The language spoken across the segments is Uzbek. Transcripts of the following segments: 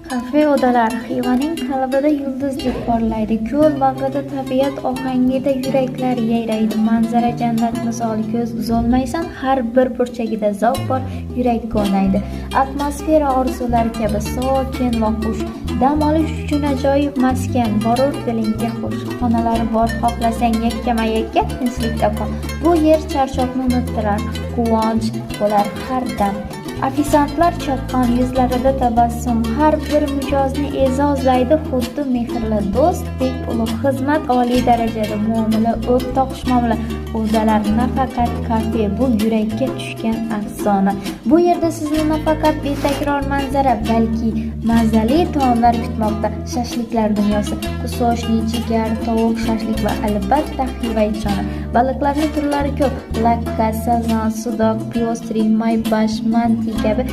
Kafe odalar Xivaning qalbida yulduzdek porlaydi. Ko'l bag'rida tabiat ohangida yuraklar yayraydi. Manzara jannat misoli, ko'z uzolmaysan, har bir burchagida zavq bor, yurak ko'naydi. Atmosfera orzular kabi sokin va xush. Dam olish uchun ajoyib maskan, borur dilingga xush. Xonalari bor, xohlasang yakkama-yakka tinchlikda qol. Bu yer charchoqni unuttirar, quvonch bo'lar har dam. Ofitsiantlar chaqqon, yuzlarida tabassum, har bir mijozni e'zozlaydi, xuddi mehrli do'stdek ulug'. Xizmat oliy darajada, muomala o'rtoq xushmuomala. Odalar nafaqat kafe, bu yurakka tushgan afsona. Bu yerda sizni nafaqat betakror manzara, balki mazali taomlar kutmoqda. Shashliklar dunyosi, kusoshli, jigar, tovuq, shashlik va albatta xiva-echona. Baliqlarning turlari ko'p. Lakka, sazan, sudoq, pyostri, maybash, manti kabi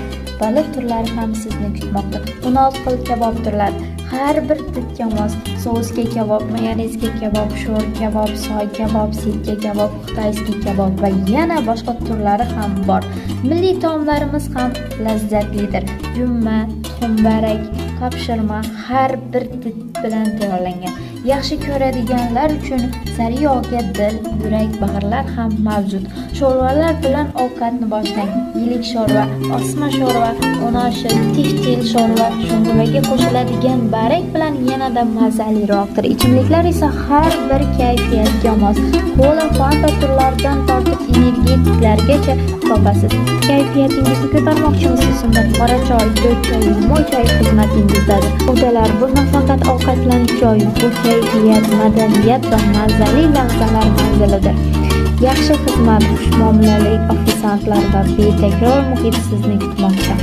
baliq turlari ham sizni kutmoqda. 16 xil kabob turlari, har bir didga mos. Sousga kabob, mayonezga kabob, sho'r kabob, soy kabob, sirka kabob, xitoyskiy kabob va yana boshqa turlari ham bor. Milliy taomlarimiz ham lazzatlidir. Jumma, tuxumbarak, kapshirma har bir did bilan tayyorlangan. Yaxshi ko'radiganlar uchun sariyog'ga dil, yurak, bag'rlar ham mavjud. Sho'rvalar bilan ovqatni boshlang. Yilik sho'rva, osma sho'rva, unoshi, tiftil sho'rva, sho'rvaga qo'shiladigan barak bilan yanada mazaliroqdir. Ichimliklar esa har bir kayfiyatga mos. Kola, fanta turlaridan tortib energetiklargacha topasiz. Kayfiyatingizni ko'tarmoqchimisiz? Unda qora choy, to'rt choy, mo'y choy xizmatingizdadir. Odalar bu nafaqat ovqatlanish joyi, bu kayfiyat, madaniyat va mazali lahzalar manzilidir. Yaxshi xizmat, xushmuomalali ofitsiantlar va betakror muhit sizni kutmoqda.